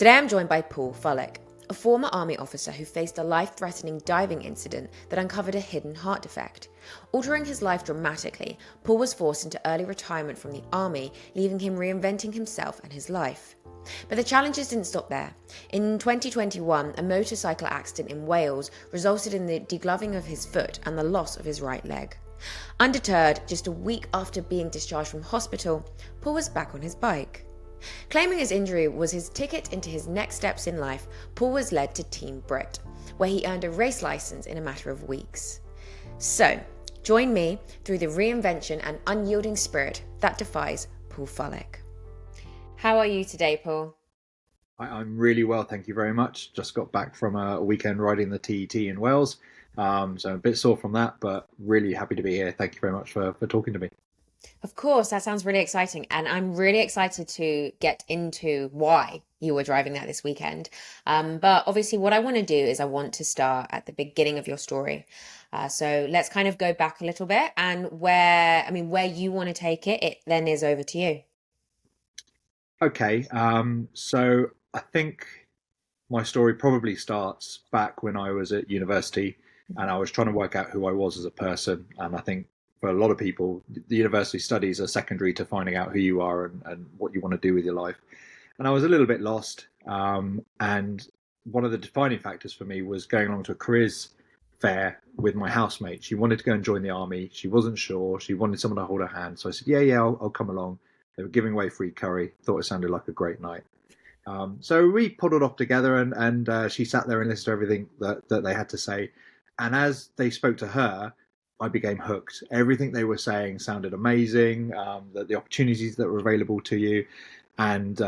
Today I'm joined by Paul Fullock, a former army officer who faced a life-threatening diving incident that uncovered a hidden heart defect. Altering his life dramatically, Paul was forced into early retirement from the army, leaving him reinventing himself and his life. But the challenges didn't stop there. In 2021, a motorcycle accident in Wales resulted in the degloving of his foot and the loss of his right leg. Undeterred, just a week after being discharged from hospital, Paul was back on his bike. Claiming his injury was his ticket into his next steps in life, Paul was led to Team Brit, where he earned a race license in a matter of weeks. So, join me through the reinvention and unyielding spirit that defies Paul Fullock. How are you today, Paul? I'm really well, thank you very much. Just got back from a weekend riding the TET in Wales, so I'm a bit sore from that, but really happy to be here. Thank you very much for talking to me. Of course, that sounds really exciting. And I'm really excited to get into why you were driving that this weekend. But obviously, what I want to do is I want to start at the beginning of your story. So let's kind of go back a little bit and where you want to take it, it then is over to you. Okay, so I think my story probably starts back when I was at university and I was trying to work out who I was as a person. And I think for a lot of people, the university studies are secondary to finding out who you are and what you want to do with your life. And I was a little bit lost. And one of the defining factors for me was going along to a careers fair with my housemate. She wanted to go and join the army. She wasn't sure. She wanted someone to hold her hand. So I said, yeah, I'll come along. They were giving away free curry. Thought it sounded like a great night. So we puddled off together, and she sat there and listened to everything that they had to say. And as they spoke to her, I became hooked. Everything they were saying sounded amazing. The opportunities that were available to you, and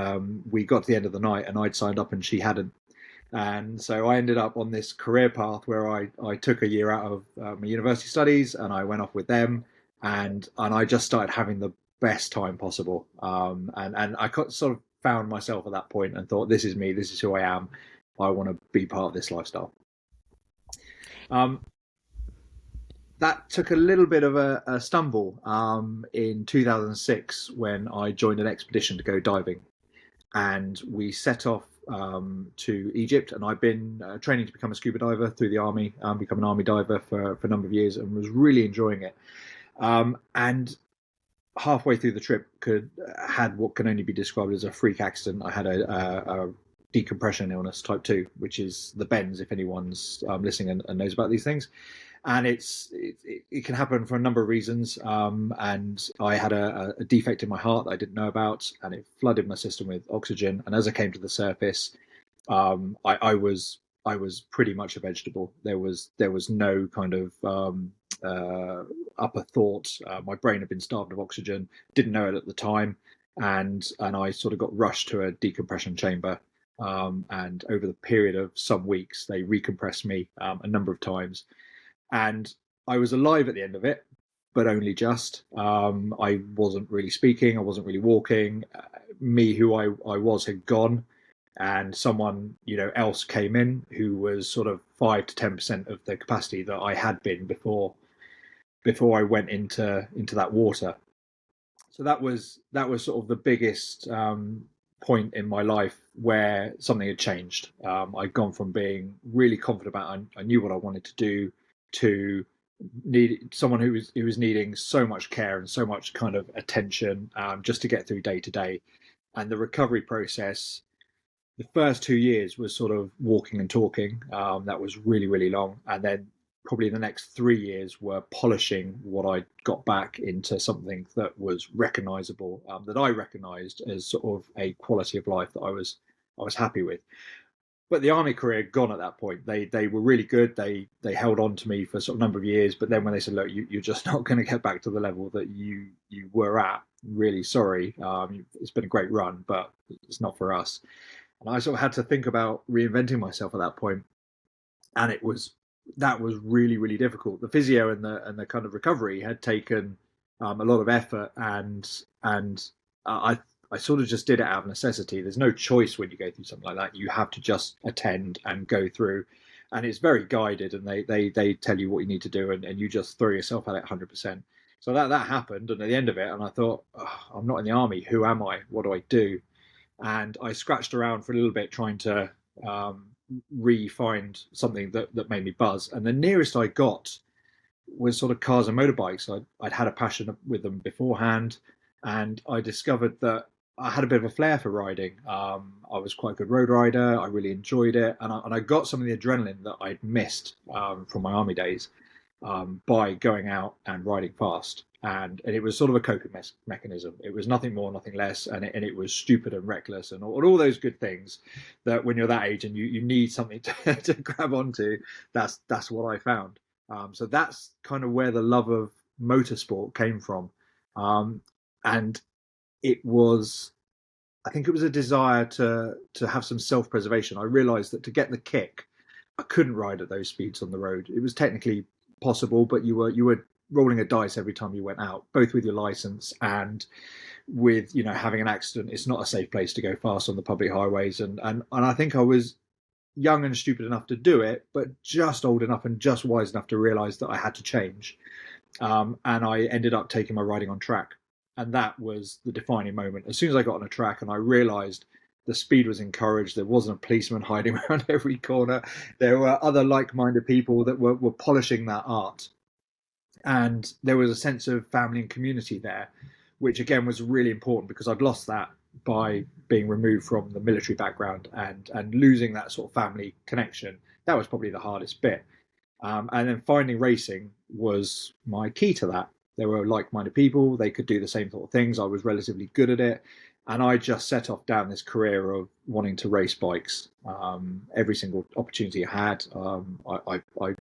we got to the end of the night, and I'd signed up and she hadn't. And so I ended up on this career path where I took a year out of my university studies and I went off with them, and I just started having the best time possible. And I sort of found myself at that point and thought, this is me, this is who I am. I want to be part of this lifestyle. Um, that took a little bit of a stumble in 2006 when I joined an expedition to go diving. And we set off to Egypt. And I've been training to become a scuba diver through the army, become an army diver for a number of years, and was really enjoying it. And halfway through the trip, had what can only be described as a freak accident. I had a decompression illness type 2, which is the bends, if anyone's listening and knows about these things. And it can happen for a number of reasons. And I had a defect in my heart that I didn't know about, and it flooded my system with oxygen. And as I came to the surface, I was pretty much a vegetable. There was no kind of upper thought. My brain had been starved of oxygen, didn't know it at the time, and I sort of got rushed to a decompression chamber. And over the period of some weeks, they recompressed me a number of times, and I was alive at the end of it, but only just. I wasn't really speaking. I wasn't really walking. Me, who I was, had gone, and someone else came in who was sort of 5 to 10% of the capacity that I had been before I went into that water. So that was sort of the biggest point in my life where something had changed. I'd gone from being really confident about I knew what I wanted to do to someone who was needing so much care and so much kind of attention just to get through day to day. And the recovery process, the first 2 years was sort of walking and talking. That was really, really long. And then probably the next 3 years were polishing what I got back into something that was recognizable, that I recognized as sort of a quality of life that I was happy with. But the army career had gone at that point. They were really good. They held on to me for sort of a number of years. But then when they said, look, you're just not going to get back to the level that you were at, really sorry. It's been a great run, but it's not for us. And I sort of had to think about reinventing myself at that point. And that was really, really difficult. The physio and the kind of recovery had taken a lot of effort, and I sort of just did it out of necessity. There's no choice when you go through something like that. You have to just attend and go through, and it's very guided, and they tell you what you need to do, and you just throw yourself at it 100%. So that happened, and at the end of it, and I thought, oh, I'm not in the army. Who am I? What do I do? and I scratched around for a little bit trying to re-find something that made me buzz. And the nearest I got was sort of cars and motorbikes. I'd had a passion with them beforehand, and I discovered that I had a bit of a flair for riding. I was quite a good road rider. I really enjoyed it, and I got some of the adrenaline that I'd missed from my army days by going out and riding fast. And it was sort of a coping mechanism. It was nothing more, nothing less, and it was stupid and reckless and all those good things that when you're that age and you need something to grab onto. That's what I found. So that's kind of where the love of motorsport came from, and it was, I think it was a desire to have some self-preservation. I realised that to get the kick, I couldn't ride at those speeds on the road. It was technically possible, but you were rolling a dice every time you went out, both with your license and with having an accident. It's not a safe place to go fast on the public highways, and I think I was young and stupid enough to do it, but just old enough and just wise enough to realize that I had to change. And I ended up taking my riding on track, and that was the defining moment. As soon as I got on a track and I realized the speed was encouraged, there wasn't a policeman hiding around every corner, there were other like-minded people that were polishing that art, and there was a sense of family and community there, which again was really important because I'd lost that by being removed from the military background and losing that sort of family connection. That was probably the hardest bit. And then finding racing was my key to that. There were like-minded people. They could do the same sort of things. I was relatively good at it. And I just set off down this career of wanting to race bikes. Every single opportunity I had, I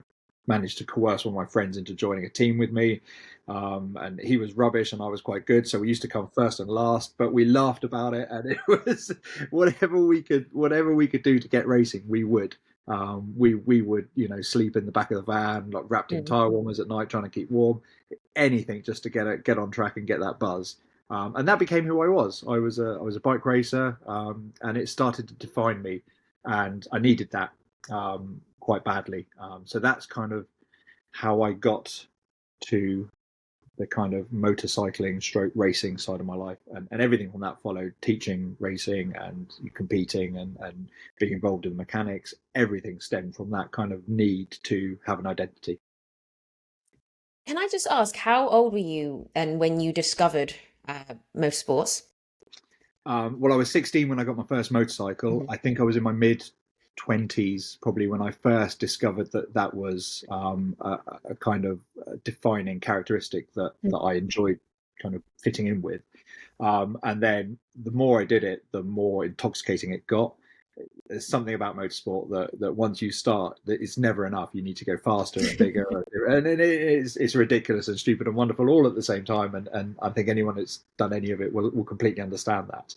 managed to coerce one of my friends into joining a team with me, and he was rubbish and I was quite good, so we used to come first and last, but we laughed about it, and it was whatever we could do to get racing, we would. We would sleep in the back of the van, like wrapped in tire warmers at night, trying to keep warm, anything just to get on track and get that buzz. And that became who I was. I was a bike racer, and it started to define me, and I needed that quite badly. So that's kind of how I got to the kind of motorcycling stroke racing side of my life, and everything from that followed: teaching racing and competing and being involved in the mechanics. Everything stemmed from that kind of need to have an identity. Can I just ask, how old were you and when you discovered motorsports? Well, I was 16 when I got my first motorcycle. I think I was in my mid 20s probably when I first discovered that was a kind of defining characteristic that I enjoyed kind of fitting in with. And then the more I did it, the more intoxicating it got. There's something about motorsport that once you start, that it's never enough. You need to go faster and bigger, and it's ridiculous and stupid and wonderful all at the same time. And I think anyone that's done any of it will completely understand that.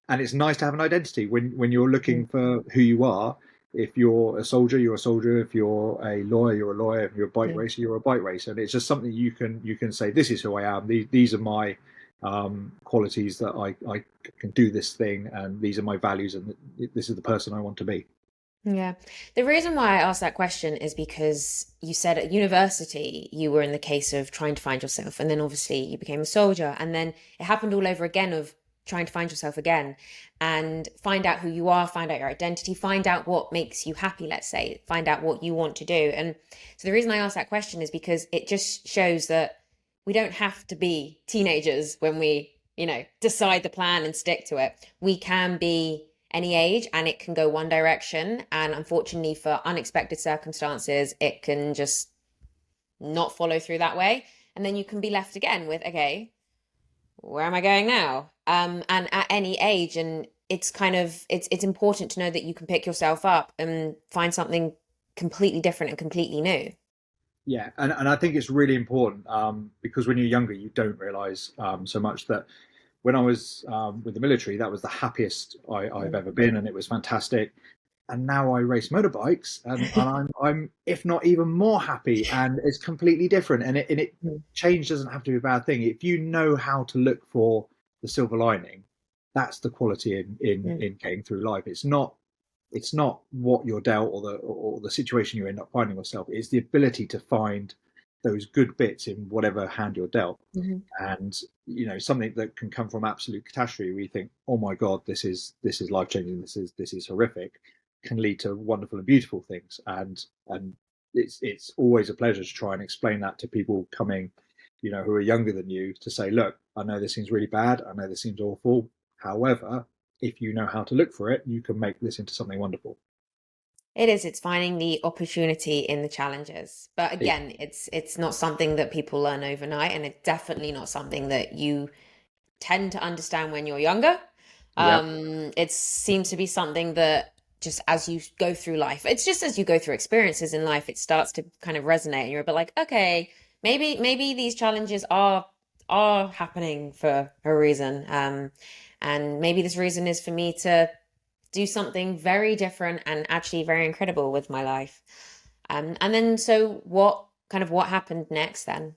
And it's nice to have an identity when you're looking for who you are. If you're a soldier, you're a soldier. If you're a lawyer, you're a lawyer. If you're a bike racer, you're a bike racer. And it's just something you can say, this is who I am. These are my qualities, that I can do this thing, and these are my values, and this is the person I want to be. Yeah. The reason why I asked that question is because you said at university you were in the case of trying to find yourself, and then obviously you became a soldier, and then it happened all over again of trying to find yourself again and find out who you are, find out your identity, find out what makes you happy, let's say, find out what you want to do. And so the reason I asked that question is because it just shows that we don't have to be teenagers when we, decide the plan and stick to it. We can be any age and it can go one direction. And unfortunately, for unexpected circumstances, it can just not follow through that way. And then you can be left again with, okay, where am I going now? And at any age, and it's kind of, it's important to know that you can pick yourself up and find something completely different and completely new. Yeah, and I think it's really important, because when you're younger, you don't realise so much that when I was with the military, that was the happiest I've ever been, and it was fantastic. And now I race motorbikes, and I'm if not even more happy, and it's completely different. And it change doesn't have to be a bad thing if you know how to look for the silver lining. That's the quality in getting through life. It's not what you're dealt, or the situation you end up finding yourself. It's the ability to find those good bits in whatever hand you're dealt. Hmm. And something that can come from absolute catastrophe where you think, oh my god, this is life changing, this is horrific, can lead to wonderful and beautiful things. And it's always a pleasure to try and explain that to people coming, who are younger than you, to say, look, I know this seems really bad, I know this seems awful, however, if you know how to look for it, you can make this into something wonderful. It is. It's finding the opportunity in the challenges. But again, it's not something that people learn overnight, and it's definitely not something that you tend to understand when you're younger. Yep. It seems to be something that just as you go through life, it's just as you go through experiences in life, it starts to kind of resonate, and you're a bit like, okay, maybe these challenges are happening for a reason. And maybe this reason is for me to do something very different and actually very incredible with my life. And then, so what happened next then?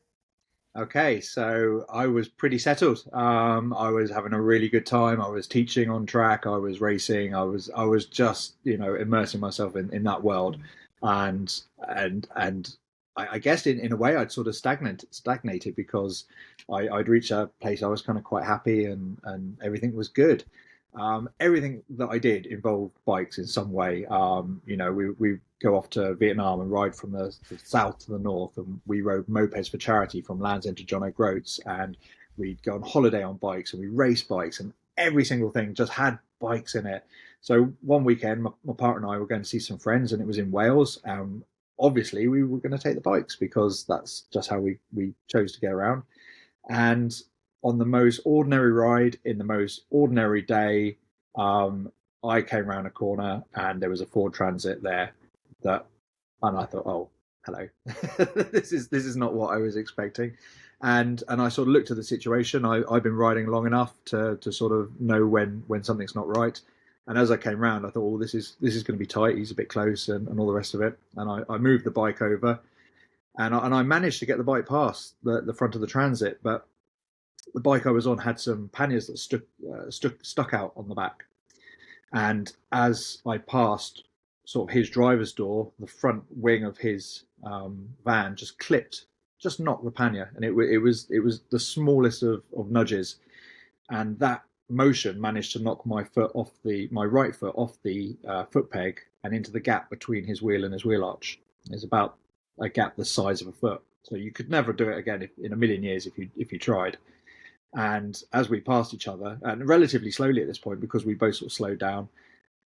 Okay, so I was pretty settled. I was having a really good time. I was teaching on track. I was racing. I was just immersing myself in that world, and I guess in a way I'd sort of stagnated because I'd reached a place I was kind of quite happy, and everything was good. Everything that I did involved bikes in some way. We go off to Vietnam and ride from the south to the north, and we rode mopeds for charity from Land's End to John O'Groats, and we'd go on holiday on bikes, and we raced bikes, and every single thing just had bikes in it. So one weekend, my partner and I were going to see some friends, and it was in Wales. Obviously, we were going to take the bikes because that's just how we chose to get around. And on the most ordinary ride in the most ordinary day, I came around a corner and there was a Ford Transit there, and I thought, oh, hello, this is not what I was expecting. And I sort of looked at the situation. I've been riding long enough to sort of know when something's not right. And as I came round, I thought, well, this is going to be tight. He's a bit close, and all the rest of it. And I moved the bike over, and I managed to get the bike past the front of the Transit, but the bike I was on had some panniers that stuck out on the back. And as I passed sort of his driver's door, the front wing of his van just clipped, just knocked the pannier, and it was the smallest of nudges, and that motion managed to knock my right foot off the foot peg and into the gap between his wheel and his wheel arch. There's about a gap the size of a foot, so you could never do it again in a million years if you tried. And as we passed each other, and relatively slowly at this point because we both sort of slowed down,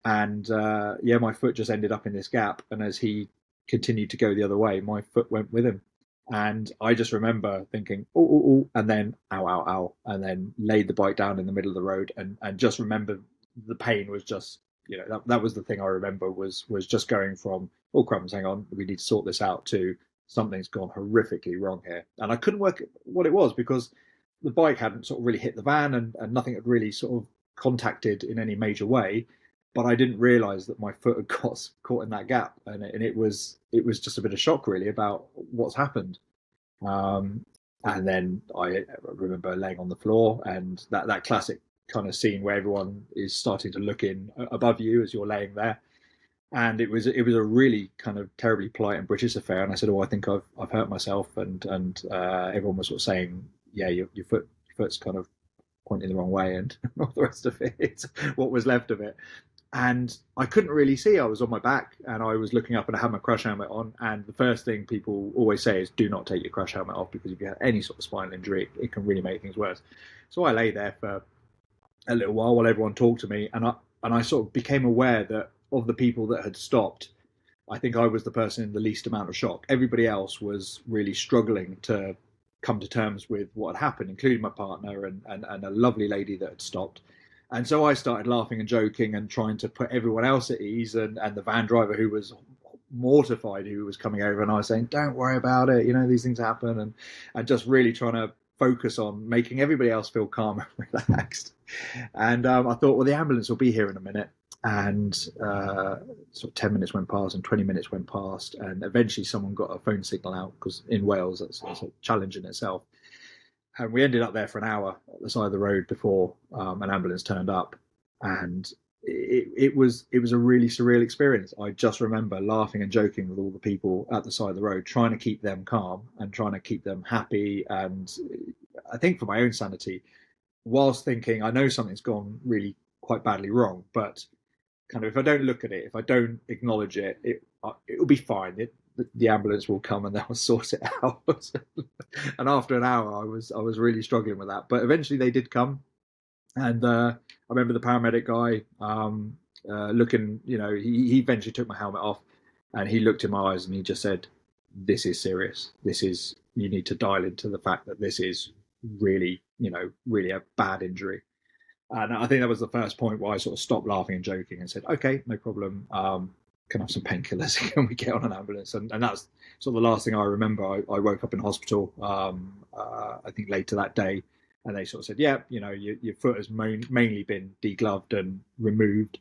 and my foot just ended up in this gap. And as he continued to go the other way, my foot went with him. And I just remember thinking, oh, oh, oh, and then ow, ow, ow, and then laid the bike down in the middle of the road, and just remember the pain was just, that was the thing I remember was just going from, oh crumbs, hang on, we need to sort this out, to something's gone horrifically wrong here. And I couldn't work what it was because the bike hadn't sort of really hit the van, and nothing had really sort of contacted in any major way. But I didn't realise that my foot had got caught in that gap, and it was just a bit of shock really about what's happened. And then I remember laying on the floor, and that classic kind of scene where everyone is starting to look in above you as you're laying there. And it was a really kind of terribly polite and British affair. And I said, "Oh, I think I've hurt myself," and everyone was sort of saying, "Yeah, your foot's kind of pointing the wrong way," and all the rest of it, what was left of it. And I couldn't really see. I was on my back and I was looking up, and I had my crash helmet on. And the first thing people always say is, do not take your crash helmet off, because if you have any sort of spinal injury, it can really make things worse. So I lay there for a little while everyone talked to me, and I sort of became aware that of the people that had stopped, I think I was the person in the least amount of shock. Everybody else was really struggling to come to terms with what had happened, including my partner and a lovely lady that had stopped. And so I started laughing and joking and trying to put everyone else at ease, and the van driver, who was mortified, who was coming over, and I was saying, don't worry about it, these things happen, and just really trying to focus on making everybody else feel calm and relaxed. And I thought, well, the ambulance will be here in a minute. And sort of 10 minutes went past, and 20 minutes went past, and eventually someone got a phone signal out, because in Wales that's a challenge in itself. And we ended up there for an hour at the side of the road before an ambulance turned up. And it was a really surreal experience. I just remember laughing and joking with all the people at the side of the road, trying to keep them calm and trying to keep them happy. And I think for my own sanity, whilst thinking I know something's gone really quite badly wrong, but kind of if I don't look at it, if I don't acknowledge it, it'll be fine. The ambulance will come and they'll sort it out. And after an hour, I was really struggling with that, but eventually they did come. And I remember the paramedic guy looking, he eventually took my helmet off and he looked in my eyes and he just said, "This is serious. You need to dial into the fact that this is really, really a bad injury." And I think that was the first point where I sort of stopped laughing and joking and said, "Okay, no problem. Can I have some painkillers? Can we get on an ambulance?" And that's sort of the last thing I remember. I woke up in hospital, I think later that day, and they sort of said, "Yeah, your foot has mainly been degloved and removed.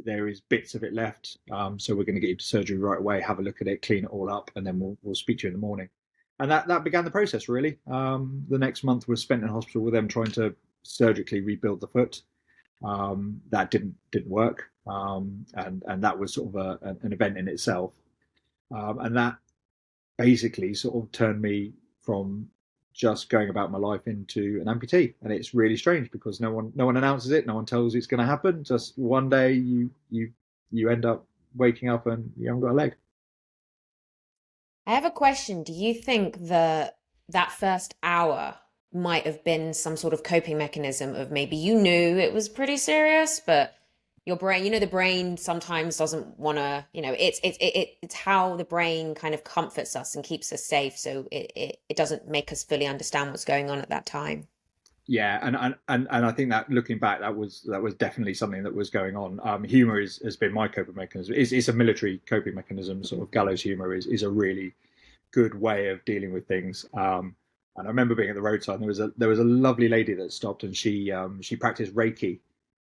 There is bits of it left, so we're going to get you to surgery right away. Have a look at it, clean it all up, and then we'll speak to you in the morning." And that began the process. Really, the next month was spent in hospital with them trying to surgically rebuild the foot. That didn't work, and that was sort of an event in itself. And that basically sort of turned me from just going about my life into an amputee. And it's really strange because no one announces it, no one tells you it's going to happen. Just one day you end up waking up and you haven't got a leg. I have a question. Do you think that first hour might have been some sort of coping mechanism of maybe you knew it was pretty serious, but your brain, the brain sometimes doesn't want to, it's how the brain kind of comforts us and keeps us safe, so it doesn't make us fully understand what's going on at that time. Yeah, and I think that looking back, that was definitely something that was going on. Humor has been my coping mechanism. It's a military coping mechanism. Sort of gallows humor is a really good way of dealing with things. And I remember being at the roadside, and there was a lovely lady that stopped, and she practiced Reiki,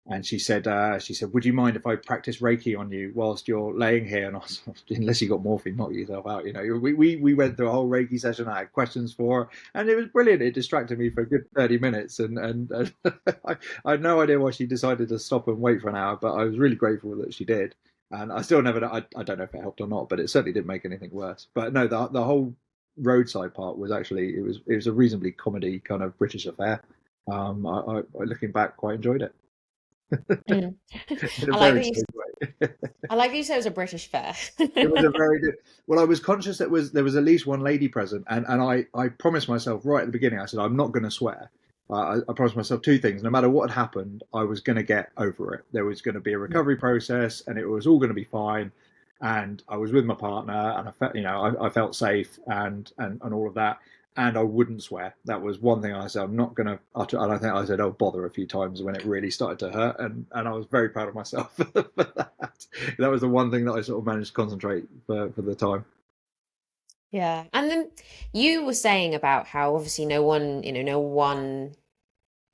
and she said, "Would you mind if I practice Reiki on you whilst you're laying here?" And I was, "Unless you got morphine, knock yourself out." We went through a whole Reiki session. I had questions for her, and it was brilliant. It distracted me for a good 30 minutes, and I had no idea why she decided to stop and wait for an hour, but I was really grateful that she did. And I still never, I don't know if it helped or not, but it certainly didn't make anything worse. But no, the whole roadside part was actually it was a reasonably comedy kind of British affair. Looking back, quite enjoyed it Mm. in a I like very that you. strange way. I like that you said it was a British fair. It was a very good. Well, I was conscious that there was at least one lady present, and I promised myself right at the beginning. I said I'm not going to swear. I promised myself two things. No matter what had happened, I was going to get over it. There was going to be a recovery process, and it was all going to be fine. And I was with my partner, and I felt, I felt safe, and all of that. And I wouldn't swear. That was one thing I said. I'm not going to utter. And I think I said, "Oh, bother," a few times when it really started to hurt, and I was very proud of myself for that. That was the one thing that I sort of managed to concentrate for the time. Yeah. And then you were saying about how obviously no one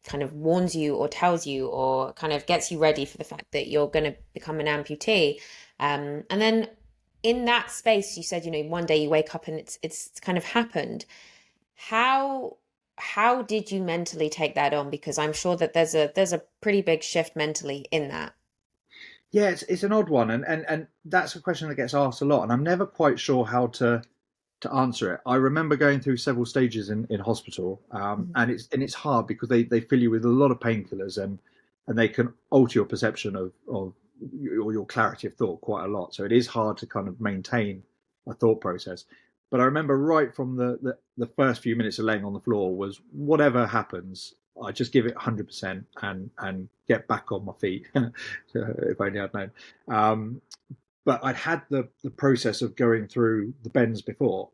kind of warns you or tells you or kind of gets you ready for the fact that you're going to become an amputee. And then in that space, you said, one day you wake up and it's kind of happened. How how did you mentally take that on? Because I'm sure that there's a pretty big shift mentally in that. Yeah, it's an odd one, and that's a question that gets asked a lot, and I'm never quite sure how to answer it. I remember going through several stages in hospital, Mhm. and it's hard because they fill you with a lot of painkillers, and they can alter your perception of or your clarity of thought quite a lot. So it is hard to kind of maintain a thought process. But I remember right from the first few minutes of laying on the floor was whatever happens, I just give it 100% and get back on my feet. If only I'd known. Um, but I'd had the process of going through the bends before,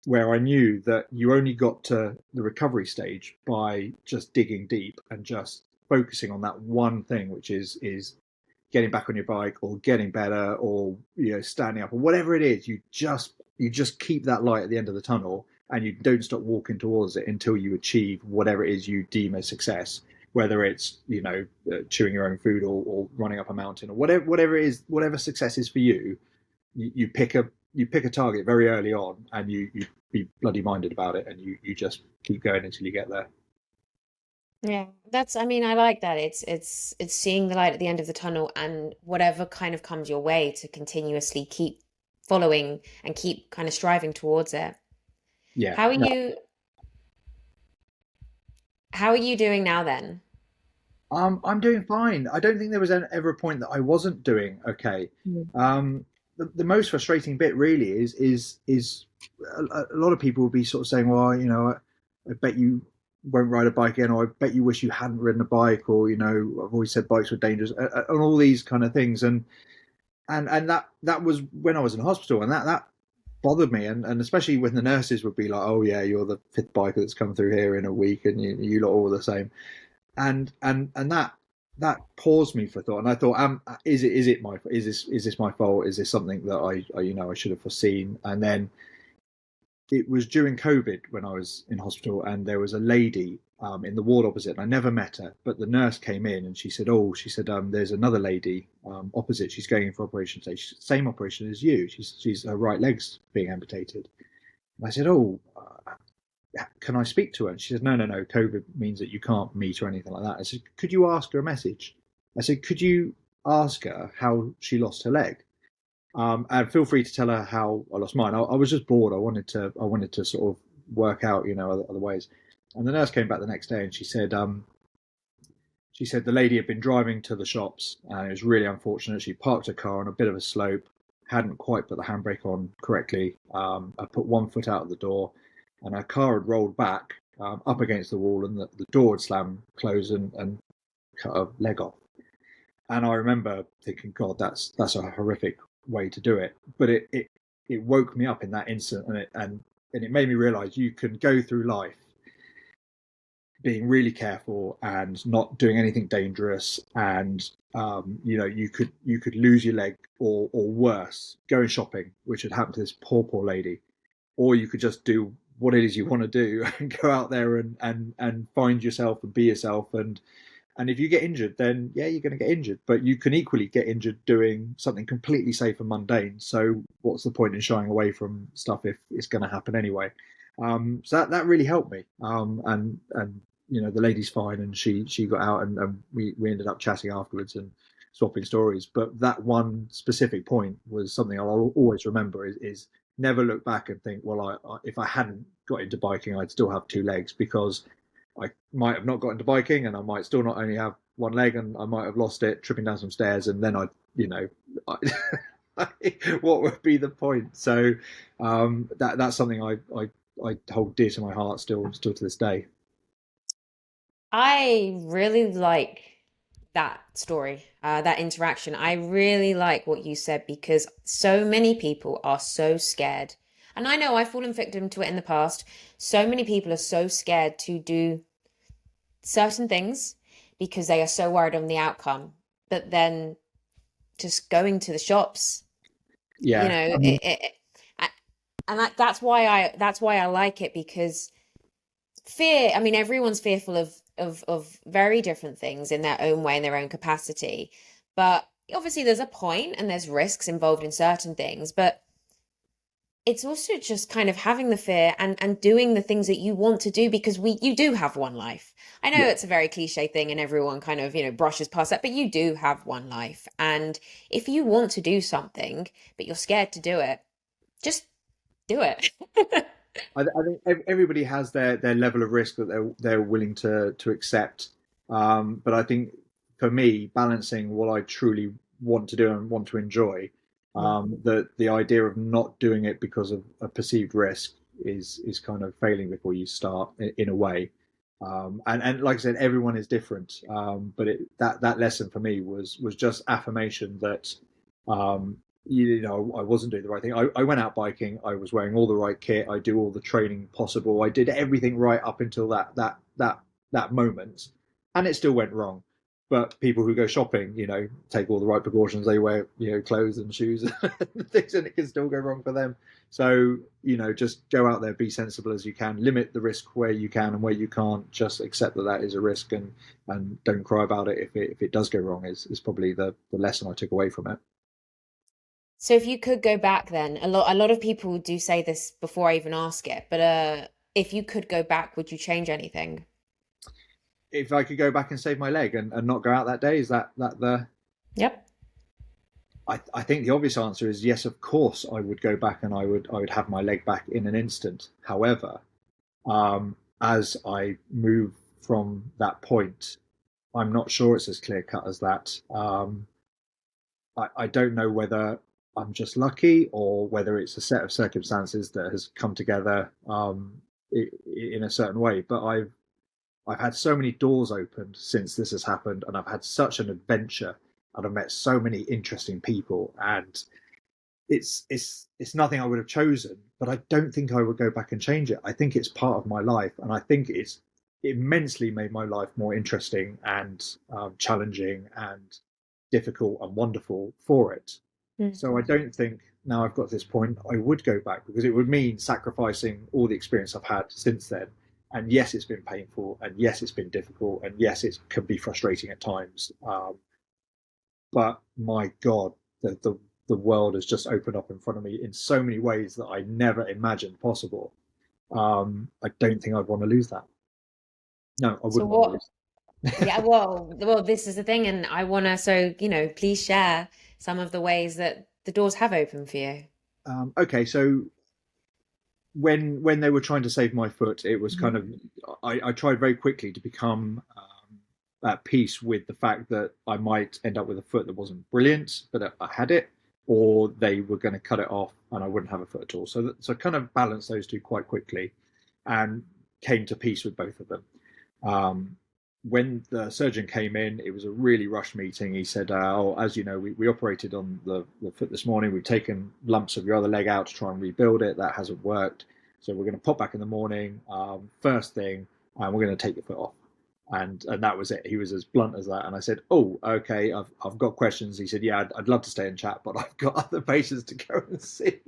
where I knew that you only got to the recovery stage by just digging deep and just focusing on that one thing, which is getting back on your bike or getting better or standing up or whatever it is. You just keep that light at the end of the tunnel and you don't stop walking towards it until you achieve whatever it is you deem a success. Whether it's chewing your own food or running up a mountain or whatever it is, whatever success is for you, you pick a target very early on and you be bloody minded about it and you just keep going until you get there. Yeah, that's, I mean, I like that. It's seeing the light at the end of the tunnel and whatever kind of comes your way to continuously keep following and keep kind of striving towards it. Yeah. How are No, you how are you doing now then? I'm doing fine. I don't think there was ever a point that I wasn't doing okay. Mm. The most frustrating bit really is a lot of people will be sort of saying, well, I bet you won't ride a bike again, or I bet you wish you hadn't ridden a bike, or I've always said bikes were dangerous, and all these kind of things, and that was when I was in hospital, and that bothered me, and especially when the nurses would be like, oh yeah, you're the fifth biker that's come through here in a week, and you lot are all the same, and that paused me for thought, and I thought, is this my fault? Is this something that I should have foreseen? And then it was during COVID when I was in hospital, and there was a lady in the ward opposite, and I never met her, but the nurse came in and she said, there's another lady opposite. She's going in for operation today. Same operation as you. She's her right leg's being amputated. And I said, can I speak to her? And she said, no, no, no. COVID means that you can't meet or anything like that. I said, could you ask her a message? I said, could you ask her how she lost her leg? And feel free to tell her how I lost mine. I was just bored. I wanted to sort of work out, other ways. And the nurse came back the next day and she said the lady had been driving to the shops and it was really unfortunate. She parked her car on a bit of a slope, hadn't quite put the handbrake on correctly. I put one foot out of the door and her car had rolled back up against the wall and the door had slammed closed and cut her leg off. And I remember thinking, God, that's a horrific way to do it. But it woke me up in that instant, and it made me realize you can go through life being really careful and not doing anything dangerous, and you could lose your leg, or worse, going shopping, which had happened to this poor lady, or you could just do what it is you want to do and go out there and find yourself and be yourself, and if you get injured, then yeah, you're going to get injured. But you can equally get injured doing something completely safe and mundane. So what's the point in shying away from stuff if it's going to happen anyway? So that really helped me. And the lady's fine, and she got out, and we ended up chatting afterwards and swapping stories. But that one specific point was something I'll always remember. Is never look back and think, well, if I hadn't got into biking, I'd still have two legs, because I might have not got into biking, and I might still not only have one leg, and I might have lost it tripping down some stairs, and then I, what would be the point? So that's something I hold dear to my heart still to this day. I really like that story, that interaction. I really like what you said because so many people are so scared. And I know I've fallen victim to it in the past. So many people are so scared to do certain things because they are so worried on the outcome. But then just going to the shops, you Yeah, know, I mean, and that's why I like it because fear, I mean, everyone's fearful of very different things in their own way, in their own capacity. But obviously there's a point and there's risks involved in certain things, but it's also just kind of having the fear and doing the things that you want to do because you do have one life. I know yeah, it's a very cliche thing and everyone kind of, brushes past that, but you do have one life. And if you want to do something, but you're scared to do it, just do it. I think everybody has their level of risk that they're willing to accept. But I think for me, balancing what I truly want to do and want to enjoy, the idea of not doing it because of a perceived risk is kind of failing before you start in a way. And like I said, everyone is different. But that lesson for me was just affirmation that um, I wasn't doing the right thing. I went out biking. I was wearing all the right kit. I do all the training possible. I did everything right up until that moment, and it still went wrong. But people who go shopping, take all the right precautions. They wear, clothes and shoes and things, and it can still go wrong for them. So, just go out there, be sensible as you can, limit the risk where you can, and where you can't, just accept that is a risk, and don't cry about it if it does go wrong. Is probably the lesson I took away from it. So if you could go back then, a lot of people do say this before I even ask it, but if you could go back, would you change anything? if I could go back and save my leg and not go out that day, is that the? Yep. I think the obvious answer is yes. Of course, I would go back and I would have my leg back in an instant. However, as I move from that point, I'm not sure it's as clear cut as that. I don't know whether I'm just lucky or whether it's a set of circumstances that has come together in a certain way. But I've had so many doors opened since this has happened, and I've had such an adventure, and I've met so many interesting people, and it's nothing I would have chosen, but I don't think I would go back and change it. I think it's part of my life, and I think it's immensely made my life more interesting and challenging and difficult and wonderful for it. Mm. So I don't think now I've got to this point I would go back, because it would mean sacrificing all the experience I've had since then. And yes, it's been painful, and yes, it's been difficult, and yes, it can be frustrating at times. But my God, the world has just opened up in front of me in so many ways that I never imagined possible. I don't think I'd want to lose that. No, I So wouldn't want to what? lose. Yeah, well, this is the thing, and I wanna, so, please share some of the ways that the doors have opened for you. Okay, so when they were trying to save my foot, it was kind Mhm. of I tried very quickly to become at peace with the fact that I might end up with a foot that wasn't brilliant, but I had it, or they were going to cut it off and I wouldn't have a foot at all. So I kind of balanced those two quite quickly, and came to peace with both of them. Um, when the surgeon came in, it was a really rushed meeting. He said, "Oh, as you know, we operated on the foot this morning. We've taken lumps of your other leg out to try and rebuild it. That hasn't worked. So we're going to pop back in the morning, first thing, and we're going to take your foot off." And that was it. He was as blunt as that. And I said, "Oh, okay. I've got questions." He said, "Yeah, I'd love to stay and chat, but I've got other patients to go and see."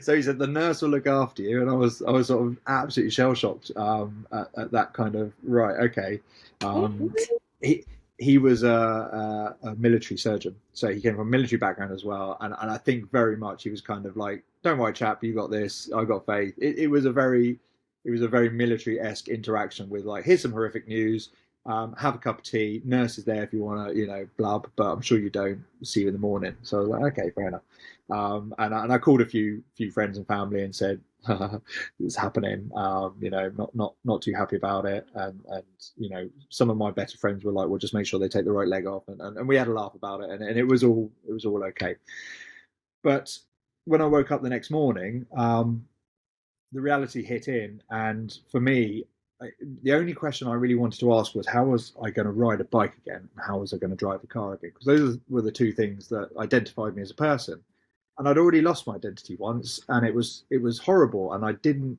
So he said, "The nurse will look after you." And I was sort of absolutely shell shocked at that kind of right. Okay. Um, he he was a military surgeon, so he came from a military background as well. And I think very much he was kind of like, "Don't worry, chap, you got this. I got faith." It was a very military-esque interaction with like, "Here's some horrific news. Have a cup of tea. Nurse is there if you want to, blub, but I'm sure you don't. See you in the morning." So I was like, "Okay, fair enough." And I called a few friends and family and said, "It's happening." Not too happy about it. And some of my better friends were like, "Well, just make sure they take the right leg off," and we had a laugh about it, and it was all okay. But when I woke up the next morning, the reality hit in, and for me, the only question I really wanted to ask was, how was I going to ride a bike again, and how was I going to drive a car again? Because those were the two things that identified me as a person, and I'd already lost my identity once, and it was horrible, and I didn't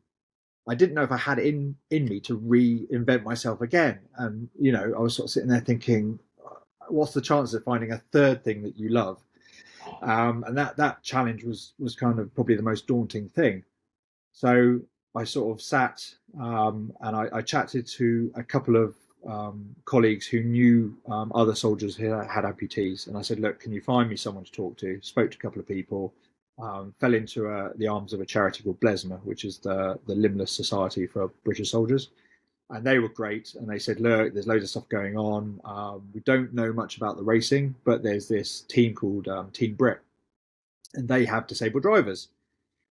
know if I had it in me to reinvent myself again, and I was sort of sitting there thinking, what's the chance of finding a third thing that you love? And that challenge was kind of probably the most daunting thing. So I sort of sat, and I chatted to a couple of colleagues who knew other soldiers who had amputees. And I said, "Look, can you find me someone to talk to?" Spoke to a couple of people, fell into the arms of a charity called Blesma, which is the Limbless Society for British Soldiers. And they were great. And they said, "Look, there's loads of stuff going on. We don't know much about the racing, but there's this team called Team Brit, and they have disabled drivers."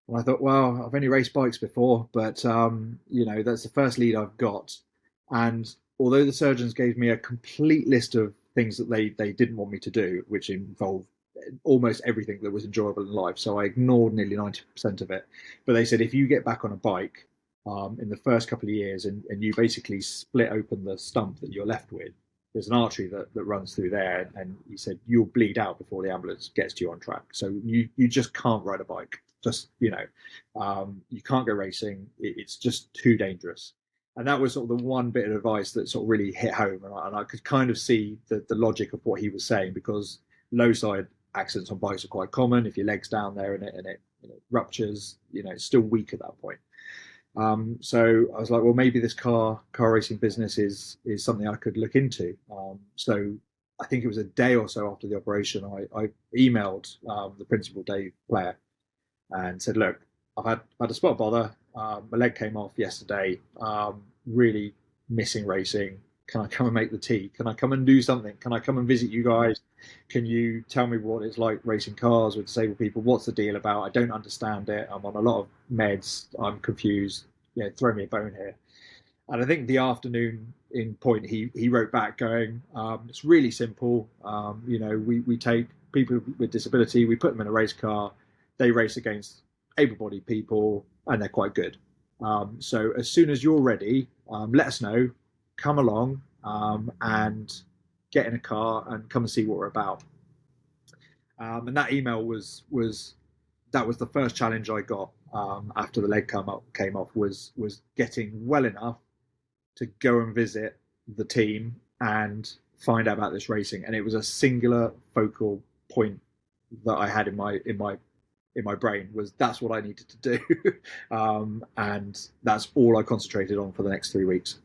And I thought, well, I've only raced bikes before, but that's the first lead I've got. And although the surgeons gave me a complete list of things that they didn't want me to do, which involved almost everything that was enjoyable in life, so I ignored nearly 90% of it. But they said, if you get back on a bike in the first couple of years, and you basically split open the stump that you're left with, there's an artery that runs through there, and he said you'll bleed out before the ambulance gets to you on track. So you just can't ride a bike. Just you can't go racing. It's just too dangerous. And that was sort of the one bit of advice that sort of really hit home, and I could kind of see the logic of what he was saying, because low side accidents on bikes are quite common. If your leg's down there and it ruptures, it's still weak at that point. So I was like, well, maybe this car racing business is something I could look into. So I think it was a day or so after the operation, I emailed the principal, Dave Blair, and said, "Look, I've had a spot bother. My leg came off yesterday. Really missing racing. can I come and make the tea? Can I come and do something? Can I come and visit you guys? Can you tell me what it's like racing cars with disabled people? What's the deal about? I don't understand it. I'm on a lot of meds. I'm confused. Yeah, throw me a bone here. And I think the afternoon in point, he wrote back going, it's really simple. We take people with disability, we put them in a race car, they race against able-bodied people, and they're quite good. So as soon as you're ready, let us know, come along, and get in a car and come and see what we're about. And that email was that was the first challenge I got after the leg came off was getting well enough to go and visit the team and find out about this racing. And it was a singular focal point that I had in my brain was that's what I needed to do, and that's all I concentrated on for the next 3 weeks.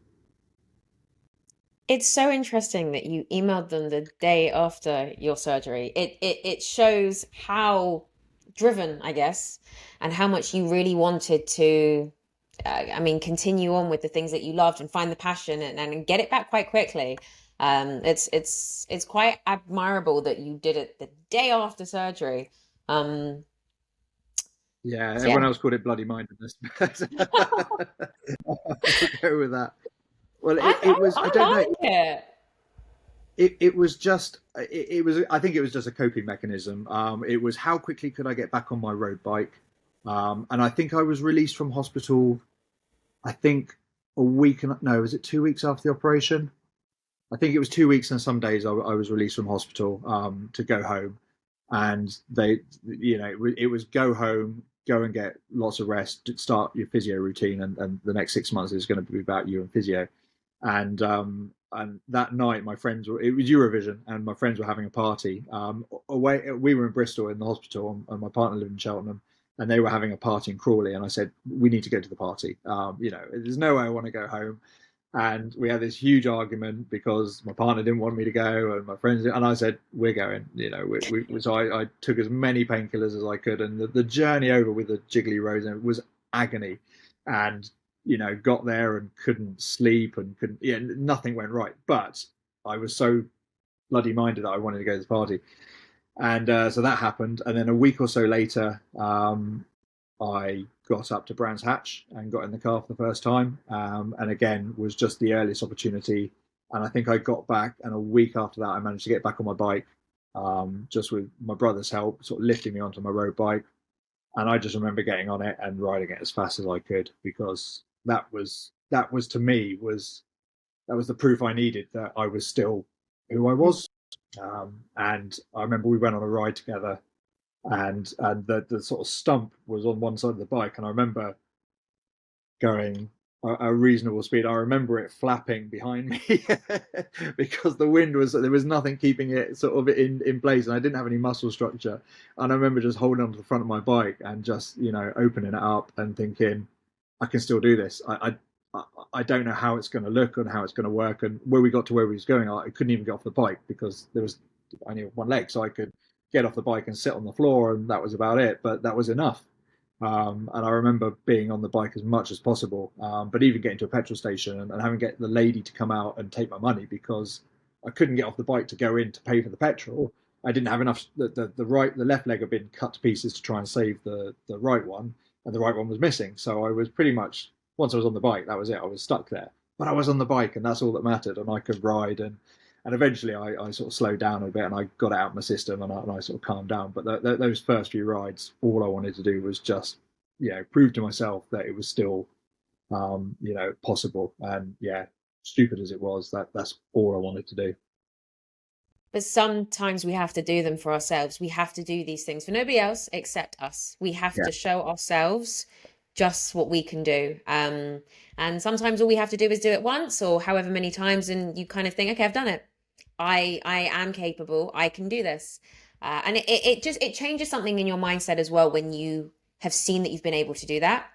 It's so interesting that you emailed them the day after your surgery. It shows how driven, I guess, and how much you really wanted to, continue on with the things that you loved and find the passion and get it back quite quickly. It's quite admirable that you did it the day after surgery. Um, Yeah, so yeah, everyone else called it bloody mindedness. I'll go with that. Well, it was, I I don't know, like it. it was just it was I think it was just a coping mechanism. It was how quickly could I get back on my road bike, and I think I was released from hospital. I think a week and no, was it 2 weeks after the operation? I think it was 2 weeks and some days I was released from hospital to go home, and it was go home, go and get lots of rest, start your physio routine, and the next 6 months is going to be about you and physio. And that night, my friends were, it was Eurovision, and my friends were having a party. Away, we were in Bristol in the hospital, and my partner lived in Cheltenham, and they were having a party in Crawley. And I said, we need to go to the party. There's no way I want to go home. And we had this huge argument because my partner didn't want me to go, and my friends, and I said, we're going. So I took as many painkillers as I could, and the journey over with the jiggly rose was agony. And got there and couldn't sleep and couldn't, nothing went right. But I was so bloody minded that I wanted to go to the party. And so that happened. And then a week or so later, I got up to Brands Hatch and got in the car for the first time. And again, was just the earliest opportunity. And I think I got back, and a week after that, I managed to get back on my bike, just with my brother's help, sort of lifting me onto my road bike. And I just remember getting on it and riding it as fast as I could, because that was to me that was the proof I needed that I was still who I was. And I remember we went on a ride together, and the sort of stump was on one side of the bike, and I remember going a reasonable speed. I remember it flapping behind me because the wind there was nothing keeping it sort of in place, and I didn't have any muscle structure. And I remember just holding onto the front of my bike and just opening it up and thinking, I can still do this. I don't know how it's going to look and how it's going to work. And where we got to where we was going, I couldn't even get off the bike because there was only one leg, so I could get off the bike and sit on the floor, and that was about it. But that was enough. And I remember being on the bike as much as possible, but even getting to a petrol station and having get the lady to come out and take my money because I couldn't get off the bike to go in to pay for the petrol. I didn't have enough. The left leg had been cut to pieces to try and save the right one, and the right one was missing. So I was pretty much, once I was on the bike, that was it. I was stuck there. But I was on the bike, and that's all that mattered, and I could ride. And eventually I sort of slowed down a bit, and I got it out of my system, and I sort of calmed down. But those first few rides, all I wanted to do was just prove to myself that it was still possible. And stupid as it was, that's all I wanted to do. But sometimes we have to do them for ourselves. We have to do these things for nobody else except us. We have Yeah. to show ourselves just what we can do. And sometimes all we have to do is do it once or however many times, and you kind of think, okay, I've done it. I am capable. I can do this. And it changes something in your mindset as well when you have seen that you've been able to do that.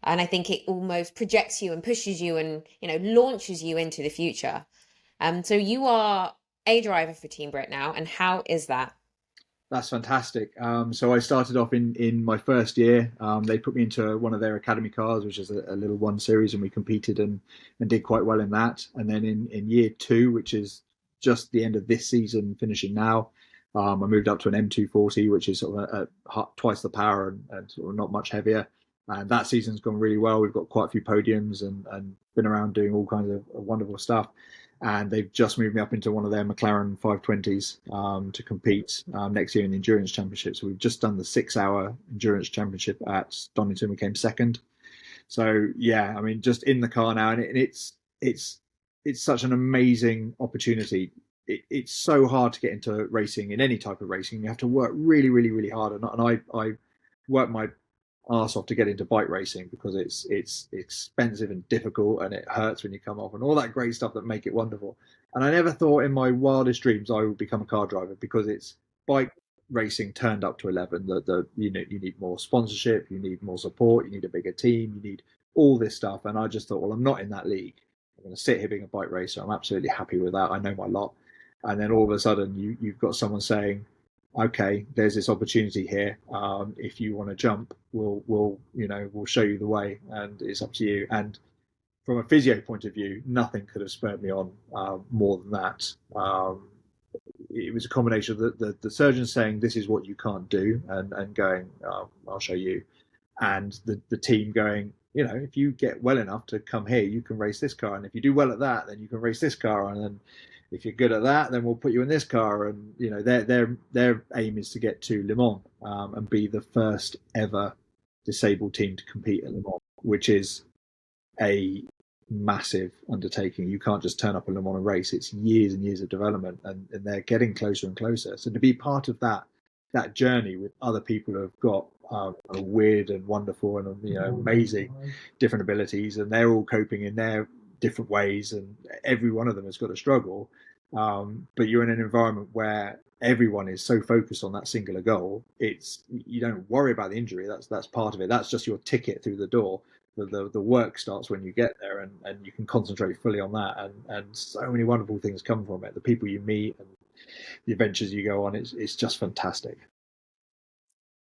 And I think it almost projects you and pushes you and launches you into the future. So you are a driver for Team Brit now, and how is that? That's fantastic. So I started off in my first year. They put me into one of their academy cars, which is a little one series, and we competed and did quite well in that. And then in year two, which is just the end of this season, finishing now, I moved up to an M240, which is sort of twice the power and sort of not much heavier. And that season's gone really well. We've got quite a few podiums and been around doing all kinds of wonderful stuff. And they've just moved me up into one of their McLaren 520s to compete next year in the Endurance Championship. So we've just done the 6 hour Endurance Championship at Donington. We came second. So yeah, I mean, just in the car now, and it's such an amazing opportunity. It's so hard to get into racing, in any type of racing. You have to work really, really, really hard. And I work my arse off to get into bike racing because it's expensive and difficult, and it hurts when you come off, and all that great stuff that make it wonderful. And I never thought in my wildest dreams I would become a car driver, because it's bike racing turned up to 11. You know, you need more sponsorship, you need more support, you need a bigger team, you need all this stuff. And I just thought, well, I'm not in that league. I'm going to sit here being a bike racer. I'm absolutely happy with that. I know my lot. And then all of a sudden you've got someone saying, okay, there's this opportunity here. If you want to jump, we'll show you the way, and it's up to you. And from a physio point of view, nothing could have spurred me on more than that. It was a combination of the surgeon saying, this is what you can't do, and going, I'll show you. And the team going, you know, if you get well enough to come here, you can race this car. And if you do well at that, then you can race this car. And then if you're good at that, then we'll put you in this car. And, you know, their aim is to get to Le Mans and be the first ever disabled team to compete at Le Mans, which is a massive undertaking. You can't just turn up at Le Mans and race. It's years and years of development, and they're getting closer and closer. So to be part of that journey with other people who have got weird and wonderful and, you know, amazing different abilities, and they're all coping in their different ways, and every one of them has got a struggle, but you're in an environment where everyone is so focused on that singular goal. You don't worry about the injury. That's part of it. That's just your ticket through the door. The work starts when you get there, and you can concentrate fully on that, and so many wonderful things come from it. The people you meet and the adventures you go on, it's just fantastic.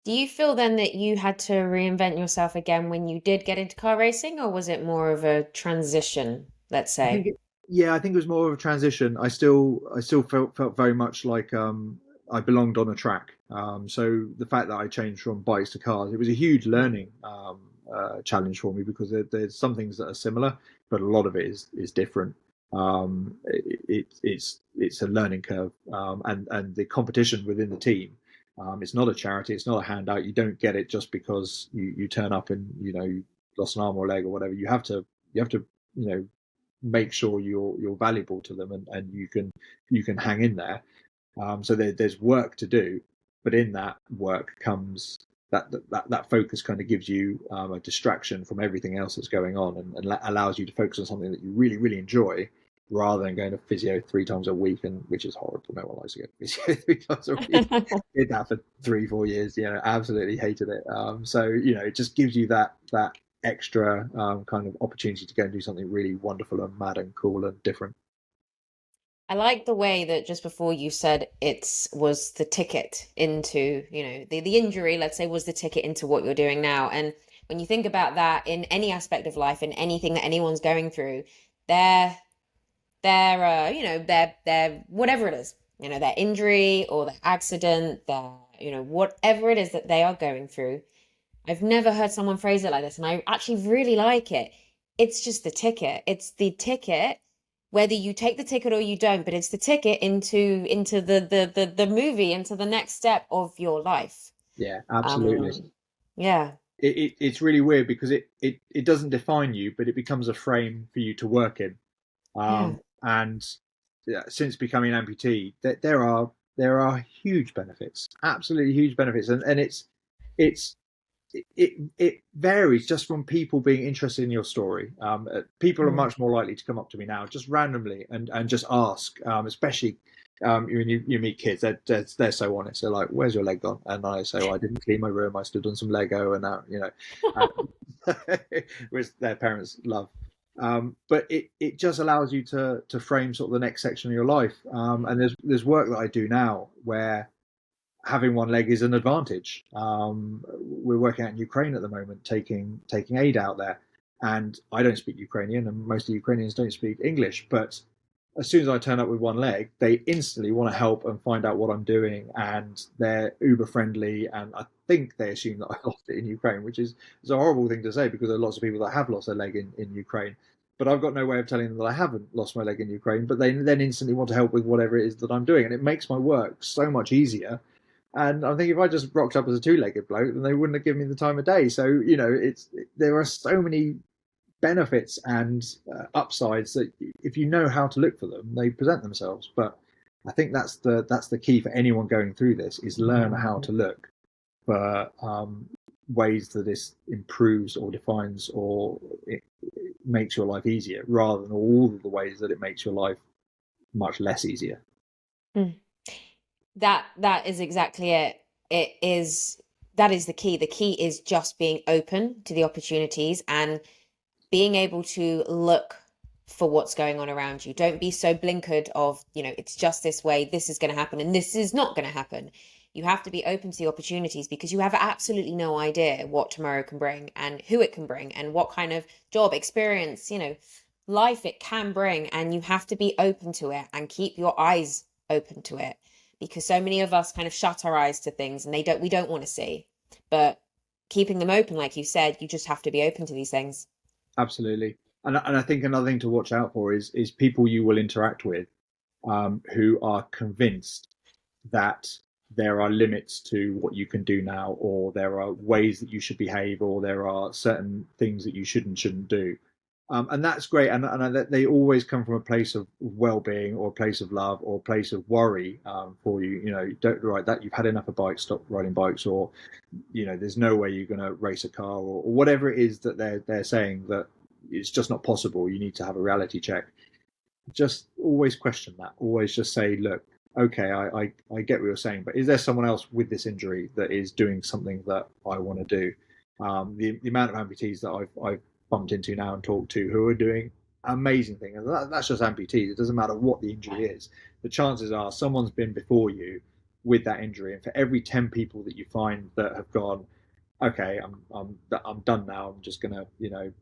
Do you feel then that you had to reinvent yourself again when you did get into car racing, or was it more of a transition, let's I think say? I think it was more of a transition. I still felt very much like I belonged on a track. So the fact that I changed from bikes to cars, it was a huge learning challenge for me, because there's some things that are similar, but a lot of it is different. It's a learning curve, and the competition within the team. It's not a charity. It's not a handout. You don't get it just because you turn up and, you know, you lost an arm or leg or whatever. You have to you know, make sure you're valuable to them, and you can hang in there. So there's work to do, but in that work comes that focus kind of gives you a distraction from everything else that's going on, and allows you to focus on something that you really, really enjoy, rather than going to physio 3 times a week, and which is horrible. No one likes to go to physio 3 times a week. Did that for 3-4 years, you know, absolutely hated it. So, you know, it just gives you that extra kind of opportunity to go and do something really wonderful and mad and cool and different. I like the way that just before you said it was the ticket into, you know, the injury, let's say, was the ticket into what you're doing now. And when you think about that in any aspect of life, in anything that anyone's going through, their their whatever it is, you know, their injury or their accident, their, you know, whatever it is that they are going through. I've never heard someone phrase it like this, and I actually really like it. It's just the ticket. It's the ticket, whether you take the ticket or you don't, but it's the ticket into the movie, into the next step of your life. Yeah, absolutely. Yeah. It's really weird, because it doesn't define you, but it becomes a frame for you to work in. Yeah. And since becoming an amputee, there are huge benefits, absolutely huge benefits, and it's it varies just from people being interested in your story. People are Mm. much more likely to come up to me now just randomly and just ask, especially when you meet kids. They're so honest. They're like, "Where's your leg gone?" And I say, "Oh, I didn't clean my room. I stood on some Lego," and now, you know, which their parents love. But it just allows you to frame sort of the next section of your life. And there's work that I do now where having one leg is an advantage. We're working out in Ukraine at the moment, taking aid out there, and I don't speak Ukrainian, and most of Ukrainians don't speak English. But as soon as I turn up with one leg, they instantly want to help and find out what I'm doing, and they're uber friendly. And I think they assume that I lost it in Ukraine, which is a horrible thing to say because there are lots of people that have lost their leg in Ukraine. But I've got no way of telling them that I haven't lost my leg in Ukraine. But they then instantly want to help with whatever it is that I'm doing, and it makes my work so much easier. And I think if I just rocked up as a two-legged bloke, then they wouldn't have given me the time of day. So there are so many benefits and upsides that if you know how to look for them, they present themselves. But I think that's the key for anyone going through this is learn how to look for ways that this improves or defines or it makes your life easier, rather than all of the ways that it makes your life much less easier. Mm. That is exactly it. That is the key. The key is just being open to the opportunities and being able to look for what's going on around you. Don't be so blinkered of, it's just this way, this is going to happen, and this is not going to happen. You have to be open to the opportunities because you have absolutely no idea what tomorrow can bring and who it can bring and what kind of job experience, life it can bring. And you have to be open to it and keep your eyes open to it, because so many of us kind of shut our eyes to things and we don't want to see. But keeping them open, like you said, you just have to be open to these things. Absolutely. And I think another thing to watch out for is people you will interact with who are convinced that there are limits to what you can do now, or there are ways that you should behave, or there are certain things that you shouldn't do. And that's great. And they always come from a place of well-being or a place of love or a place of worry for you. Don't write that you've had enough of bikes, stop riding bikes, or, there's no way you're going to race a car, or whatever it is that they're saying that it's just not possible. You need to have a reality check. Just always question that. Always just say, look, okay, I get what you're saying, but is there someone else with this injury that is doing something that I want to do? The amount of amputees that I've bumped into now and talked to who are doing amazing things, and that's just amputees. It doesn't matter what the injury is. The chances are someone's been before you with that injury, and for every 10 people that you find that have gone, okay, I'm done now, I'm just gonna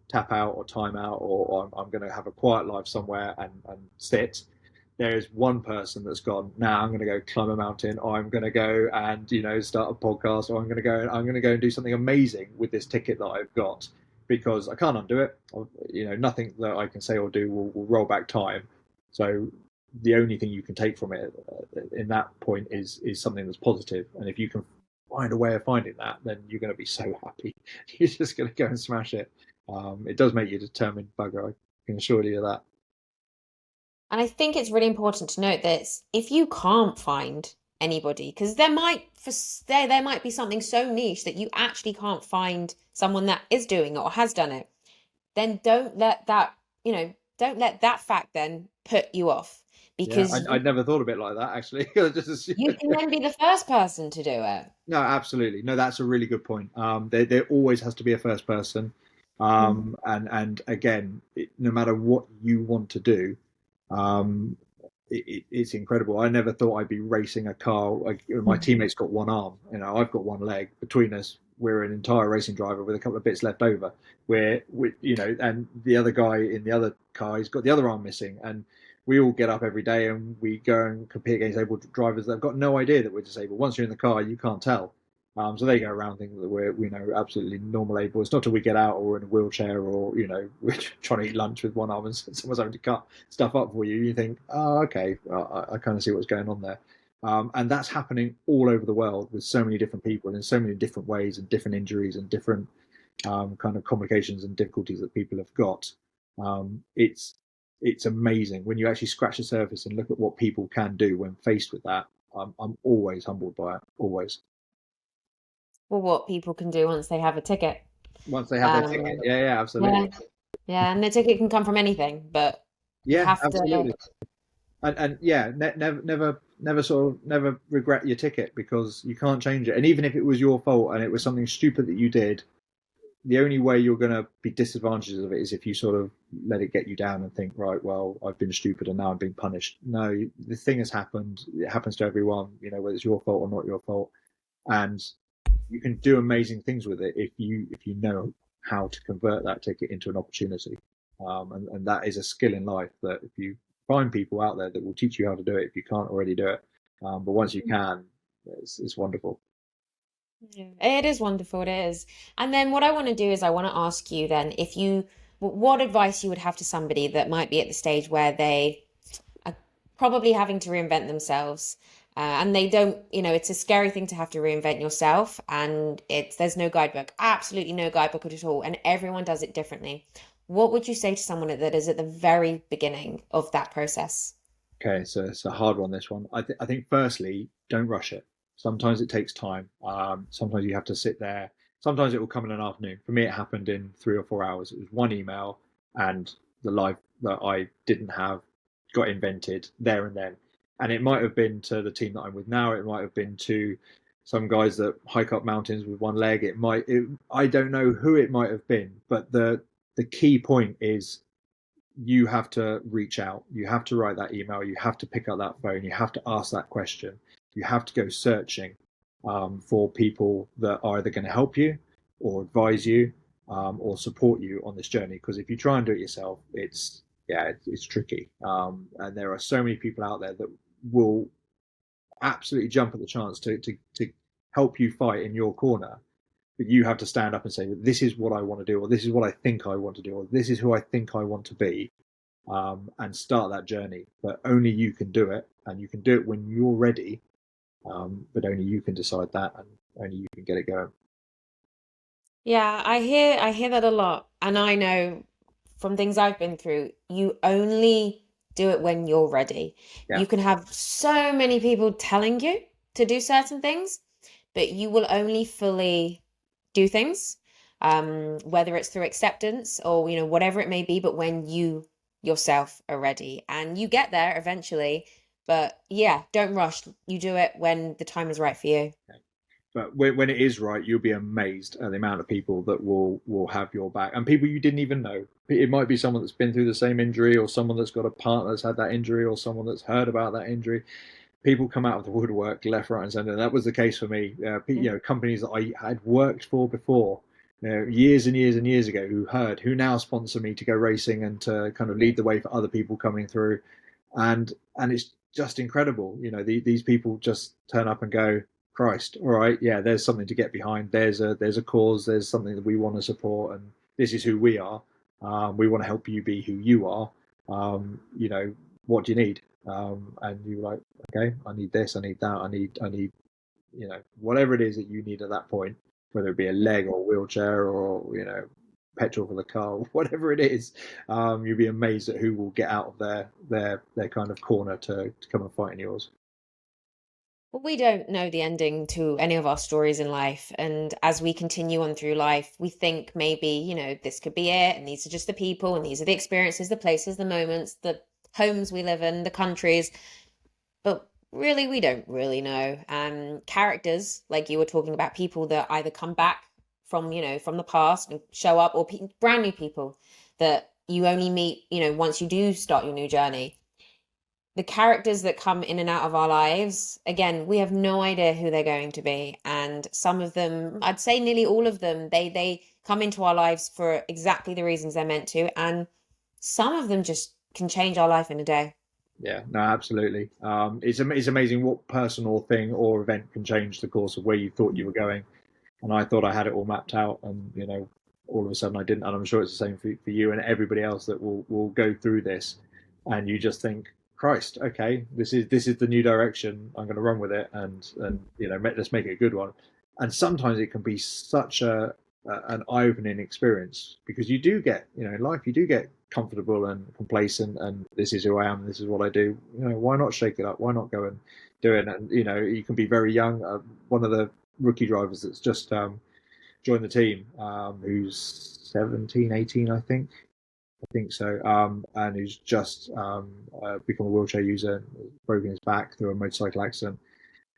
tap out or time out, or I'm gonna have a quiet life somewhere and sit. There is one person that's gone, now I'm going to go climb a mountain, or I'm going to go and start a podcast, or I'm going to go and do something amazing with this ticket that I've got, because I can't undo it. Nothing that I can say or do will roll back time. So the only thing you can take from it in that point is something that's positive. And if you can find a way of finding that, then you're going to be so happy. You're just going to go and smash it. It does make you a determined bugger, I can assure you of that. And I think it's really important to note that if you can't find anybody, because there might be something so niche that you actually can't find someone that is doing it or has done it, then don't let that fact then put you off. Because I'd never thought of it like that, actually. You can then be the first person to do it. No, absolutely. No, that's a really good point. There always has to be a first person. And again, no matter what you want to do, it's incredible. I never thought I'd be racing a car. My teammate's got one arm, I've got one leg. Between us, we're an entire racing driver with a couple of bits left over. And the other guy in the other car, he's got the other arm missing. And we all get up every day and we go and compete against able drivers that have got no idea that we're disabled. Once you're in the car, you can't tell. So they go around thinking that we're absolutely normal able. It's not till we get out or we're in a wheelchair or we're trying to eat lunch with one arm and someone's having to cut stuff up for you. You think, oh, okay, I kind of see what's going on there. And that's happening all over the world with so many different people in so many different ways and different injuries and different kind of complications and difficulties that people have got. It's amazing when you actually scratch the surface and look at what people can do when faced with that. I'm always humbled by it, always. Well, what people can do once they have a ticket. Once they have their ticket, yeah, absolutely. Yeah, and the ticket can come from anything, but absolutely. And never regret your ticket, because you can't change it. And even if it was your fault and it was something stupid that you did, the only way you're going to be disadvantaged of it is if you sort of let it get you down and think, right, well, I've been stupid and now I'm being punished. No, the thing has happened. It happens to everyone, whether it's your fault or not your fault. And you can do amazing things with it if you know how to convert that ticket into an opportunity. And that is a skill in life that if you find people out there that will teach you how to do it, if you can't already do it, but once you can, it's wonderful. Yeah, it is wonderful, it is. And then what I want to do is I want to ask you then if you, what advice you would have to somebody that might be at the stage where they are probably having to reinvent themselves. And they don't, it's a scary thing to have to reinvent yourself, and there's no guidebook, absolutely no guidebook at all, and everyone does it differently. What would you say to someone that is at the very beginning of that process? Okay, so it's a hard one. This one, I think. Firstly, don't rush it. Sometimes it takes time. Sometimes you have to sit there. Sometimes it will come in an afternoon. For me, it happened in 3 or 4 hours. It was one email, and the life that I didn't have got invented there and then. And it might have been to the team that I'm with now. It might have been to some guys that hike up mountains with one leg. I don't know who it might have been, but the key point is you have to reach out. You have to write that email. You have to pick up that phone. You have to ask that question. You have to go searching for people that are either going to help you or advise you or support you on this journey. Because if you try and do it yourself, it's tricky. And there are so many people out there that will absolutely jump at the chance to help you fight in your corner. But you have to stand up and say, this is what I want to do, or this is what I think I want to do, or this is who I think I want to be, and start that journey. But only you can do it, and you can do it when you're ready. But only you can decide that, and only you can get it going. Yeah, I hear that a lot. And I know from things I've been through, you only do it when you're ready. Yeah, You can have so many people telling you to do certain things, but you will only fully do things, whether it's through acceptance or, whatever it may be, but when you yourself are ready. And you get there eventually. But yeah, don't rush. You do it when the time is right for you. but when it is right, you'll be amazed at the amount of people that will have your back, and people you didn't even know. It might be someone that's been through the same injury, or someone that's got a partner that's had that injury, or someone that's heard about that injury. People come out of the woodwork left, right, and centre. That was the case for me. Companies that I had worked for before, years and years and years ago, who now sponsor me to go racing and to kind of lead the way for other people coming through, and it's just incredible. These people just turn up and go, Christ, all right, yeah, there's something to get behind. There's a cause. There's something that we want to support, and this is who we are. We want to help you be who you are. What do you need? And you're like, okay, I need this, I need that, I need, whatever it is that you need at that point, whether it be a leg or a wheelchair or petrol for the car, whatever it is. You'll be amazed at who will get out of their kind of corner to come and fight in yours. Well, we don't know the ending to any of our stories in life. And as we continue on through life, we think maybe, this could be it. And these are just the people, and these are the experiences, the places, the moments, the homes we live in, the countries. But really, we don't really know. Characters, like you were talking about, people that either come back from, from the past and show up, or brand new people that you only meet, once you do start your new journey. The characters that come in and out of our lives, again, we have no idea who they're going to be. And some of them, I'd say nearly all of them, they come into our lives for exactly the reasons they're meant to. And some of them just can change our life in a day. Yeah, no, absolutely. It's amazing what person or thing or event can change the course of where you thought you were going. And I thought I had it all mapped out, and all of a sudden I didn't. And I'm sure it's the same for you and everybody else that will go through this. And you just think, Christ, okay, this is the new direction. I'm going to run with it, and let's make it a good one. And sometimes it can be such an eye-opening experience, because you do get, in life, you do get comfortable and complacent, and this is who I am, this is what I do. Why not shake it up? Why not go and do it? And you can be very young. One of the rookie drivers that's just joined the team, who's 17, 18, I think so, and who's just become a wheelchair user, broken his back through a motorcycle accident,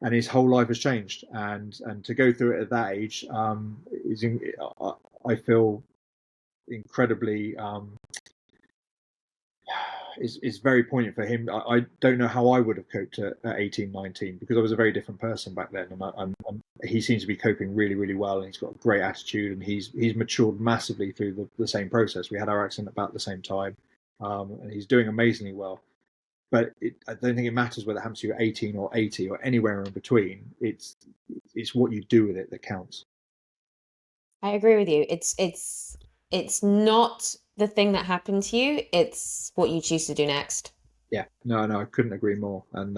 and his whole life has changed. And to go through it at that age, I feel incredibly is very poignant for him. I don't know how I would have coped at 18, 19, because I was a very different person back then, and he seems to be coping really, really well, and he's got a great attitude, and he's matured massively through the same process. We had our accident about the same time, and he's doing amazingly well. But I don't think it matters whether it happens to you at 18 or 80 or anywhere in between. It's what you do with it that counts. I agree with you. It's not the thing that happened to you, it's what you choose to do next. Yeah, no, I couldn't agree more. And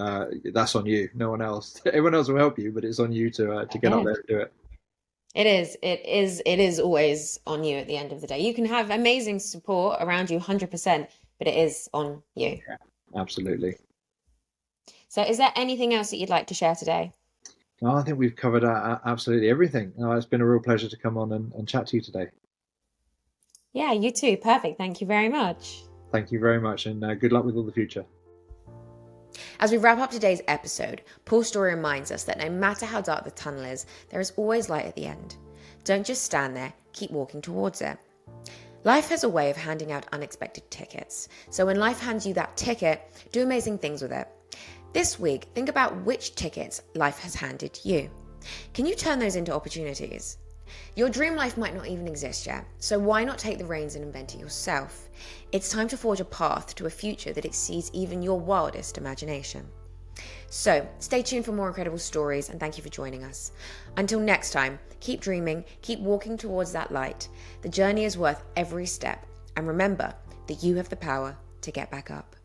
that's on you, no one else. Everyone else will help you, but it's on you to get Yeah. up there and do it. It is always on you at the end of the day. You can have amazing support around you 100%, but it is on you. Yeah, absolutely. So is there anything else that you'd like to share today? No, I think we've covered absolutely everything. No, it's been a real pleasure to come on and chat to you today. Yeah, you too. Perfect. Thank you very much. Thank you very much, and good luck with all the future. As we wrap up today's episode, Paul's story reminds us that no matter how dark the tunnel is, there is always light at the end. Don't just stand there, keep walking towards it. Life has a way of handing out unexpected tickets, so when life hands you that ticket, do amazing things with it. This week, think about which tickets life has handed you. Can you turn those into opportunities? Your dream life might not even exist yet, so why not take the reins and invent it yourself? It's time to forge a path to a future that exceeds even your wildest imagination. So, stay tuned for more incredible stories, and thank you for joining us. Until next time, keep dreaming, keep walking towards that light. The journey is worth every step, and remember that you have the power to get back up.